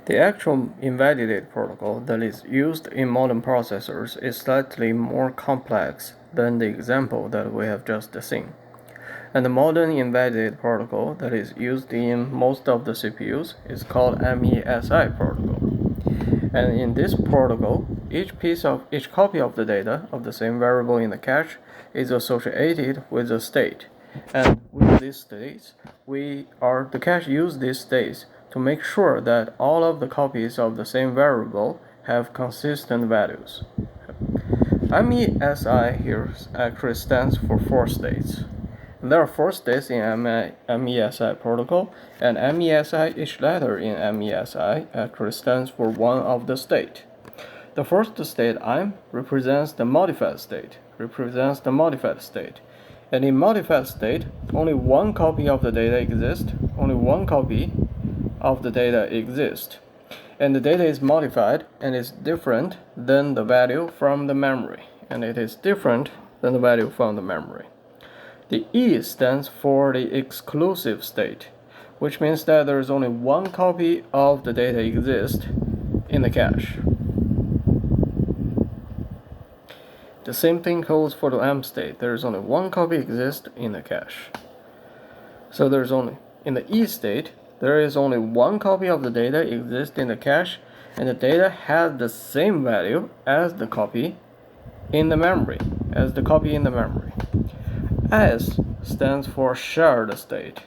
The actual invalidate protocol that is used in modern processors is slightly more complex than the example that we have just seen. And the modern invalidate protocol that is used in most of the CPUs is called MESI protocol. And in this protocol, each copy of the data of the same variable in the cache is associated with a state. And with these states, the cache uses these states to make sure that all of the copies of the same variable have consistent values. MESI here actually stands for 4 states. There are 4 states in MESI protocol, and MESI, each letter in MESI actually stands for one of the state. The first state M represents the modified state, And in modified state, only one copy of the data exists, And the data is modified and is different than the value from the memory. The E stands for the exclusive state, which means that there is only one copy of the data exist in the cache. The same thing holds for the M state. There is only one copy exist in the cache. So in the E state, there is only one copy of the data exist in the cache, and the data has the same value as the copy in the memory. S stands for shared state,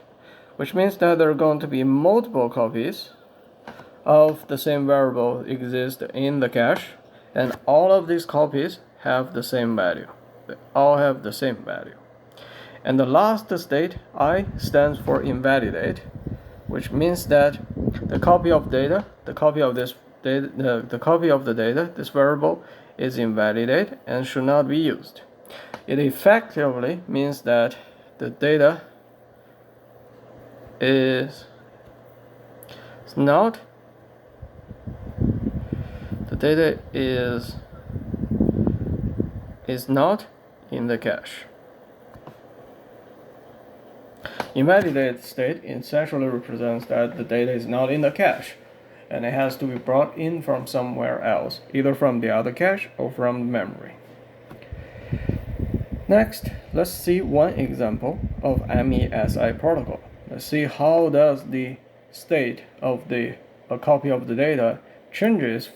which means that there are going to be multiple copies of the same variable exist in the cache, and all of these copies have the same value. And the last state, I, stands for invalidate, which means that the copy of the data, this variable, is invalidate and should not be used. It effectively means that the data is not in the cache. Invalidate state essentially represents that the data is not in the cache, and it has to be brought in from somewhere else, either from the other cache or from memory. Next, let's see one example of MESI protocol. Let's see how does the state of a copy of the data changes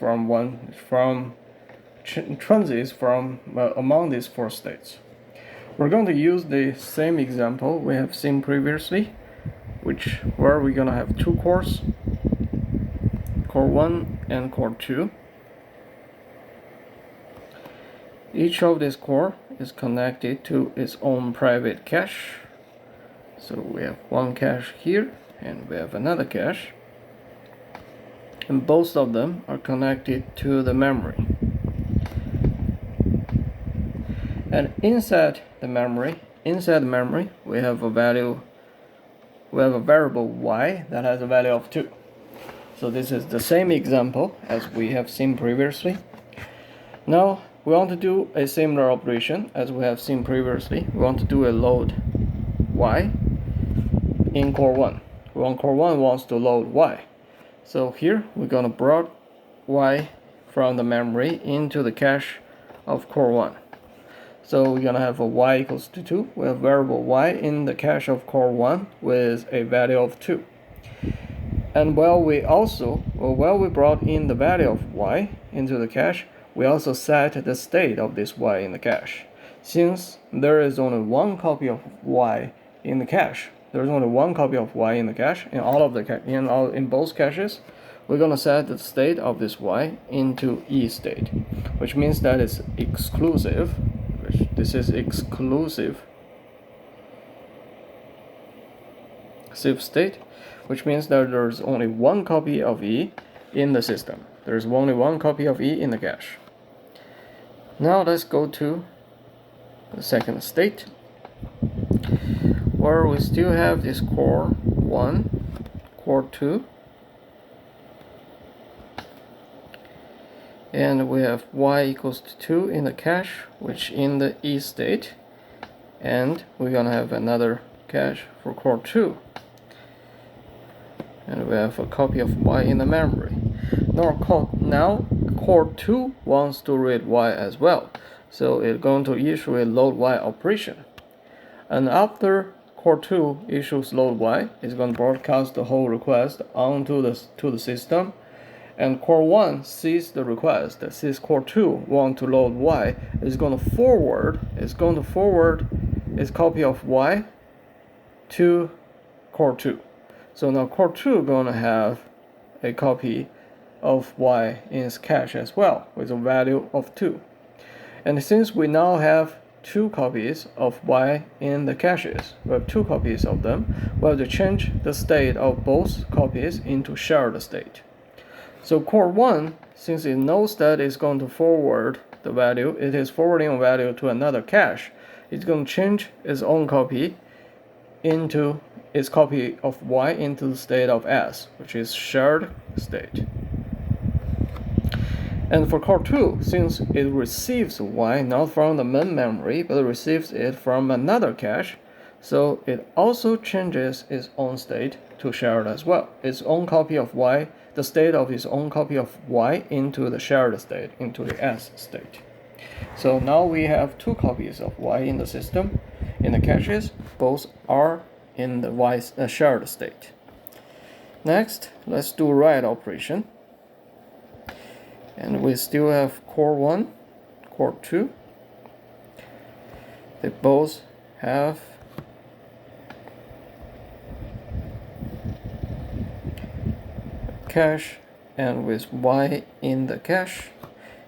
transits from among these 4 states. We're going to use the same example we have seen previously, where we're going to have 2 cores, core 1 and core 2. Each of these core is connected to its own private cache. So we have one cache here and we have another cache, and both of them are connected to the memory. And inside the memory, we have a variable y that has a value of 2. So this is the same example as we have seen previously. Now we want to do a similar operation as we have seen previously. We want to do a load y in core 1. Core 1 wants to load y. So here we're going to bring y from the memory into the cache of core 1. So we're going to have a y equals to 2. We have variable y in the cache of core 1 with a value of 2. And while we brought in the value of y into the cache, we also set the state of this y in the cache. Since there is only one copy of y in the cache, in both caches, we're going to set the state of this y into E state, which means that it's exclusive. This is exclusive state, which means that there's only one copy of E in the system. There's only one copy of E in the cache. Now let's go to the second state, where we still have this core 1, core 2, and we have y equals to 2 in the cache, which in the E state, and we're gonna have another cache for core 2, and we have a copy of y in the memory. Now core 2 wants to read y as well, so it's going to issue a load y operation. And after core 2 issues load y, it's going to broadcast the whole request onto the system. And core 1 sees the request, sees core 2 want to load y, is going to forward its copy of y to core 2. So now core 2 is going to have a copy of y in its cache as well, with a value of 2. And since we now have 2 copies of y in the caches, we have 2 copies of them, we have to change the state of both copies into shared state. So core 1, since it knows that it's going to forward the value, it is forwarding a value to another cache, it's going to change its own copy into its copy of y into the state of S, which is shared state. And for core 2, since it receives y not from the main memory, but receives it from another cache, so it also changes its own state to shared as well. Its own copy of y, the state of its own copy of y into the shared state, into the S state. So now we have 2 copies of y in the system, in the caches. Both are in the y shared state. Next, let's do write operation. And we still have core 1, core 2. They both have cache, and with y in the cache,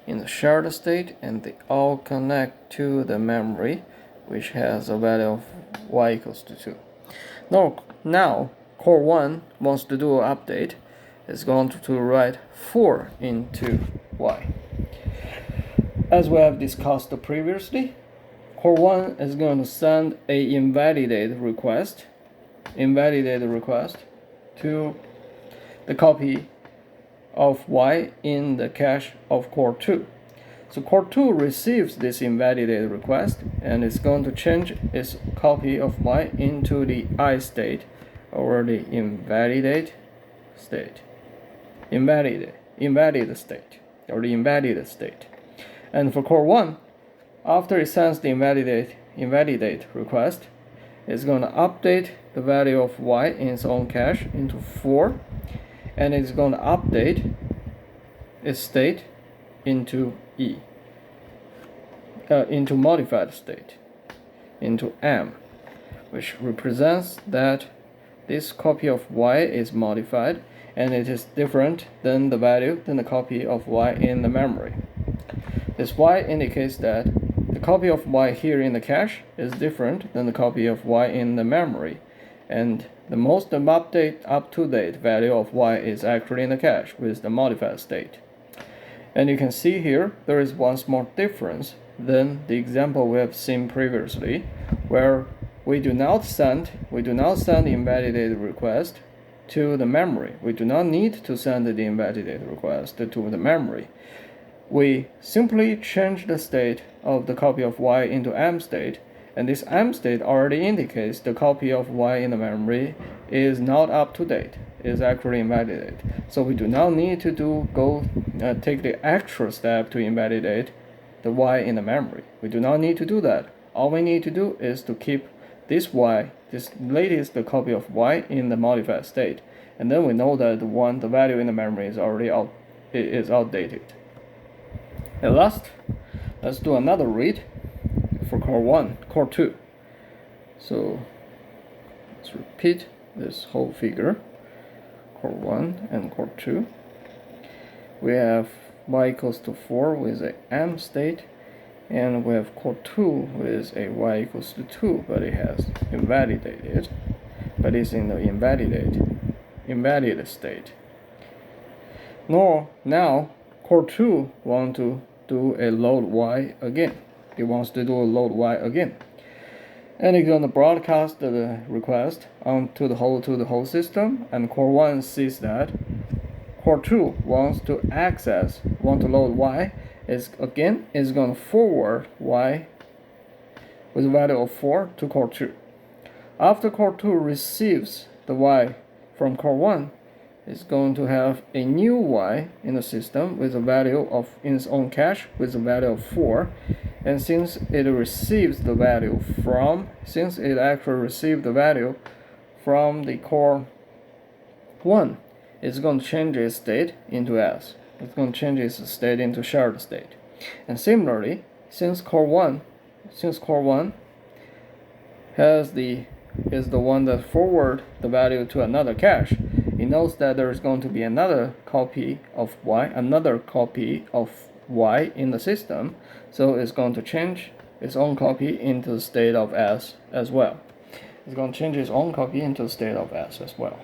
in the shared state, and they all connect to the memory, which has a value of y equals to 2. Now core 1 wants to do an update. It's going to write 4 into y. As we have discussed previously, core 1 is going to send a invalidated request to the copy of y in the cache of core 2. So core 2 receives this invalidated request, and it's going to change its copy of y into the I state, or the invalid state, or the invalid state. And for core 1, after it sends the invalidate request, it's going to update the value of y in its own cache into 4, and it's going to update its state into E, into modified state, into M, which represents that this copy of y is modified, and it is different than the copy of y in the memory. This y indicates that the copy of y here in the cache is different than the copy of y in the memory, and the most up-to-date value of y is actually in the cache with the modified state. And you can see here there is one small difference than the example we have seen previously, where we do not send the invalidated request to the memory. We do not need to send the invalidated request to the memory. We simply change the state of the copy of y into M state, and this M state already indicates the copy of y in the memory is not up to date, is actually invalidated. So we do not need to take the extra step to invalidate the y in the memory. We do not need to do that. All we need to do is to keep this latest copy of y in the modified state, and then we know that the value in the memory is already outdated. And last, let's do another read for core 2. So let's repeat this whole figure, core 1 and core 2. We have y equals to 4 with a M state, and we have core 2 with a y equals to 2, but it has invalidated, but it's in the invalid state. Now core 2 wants to do a load y again. It wants to do a load y again, and it's going to broadcast the request onto the whole system. And core 1 sees that core 2 wants to load y. Is going to forward y with a value of 4 to core 2. After core 2 receives the y from core 1, is going to have a new y in the system with a value of in its own cache with a value of 4, and since it receives the value from since it actually received the value from the core 1, it's going to change its state into S. It's going to change its state into shared state. And similarly, since core 1 is the one that forward the value to another cache, it knows that there is going to be another copy of y in the system, so it's going to change its own copy into the state of S as well. It's going to change its own copy into the state of S as well.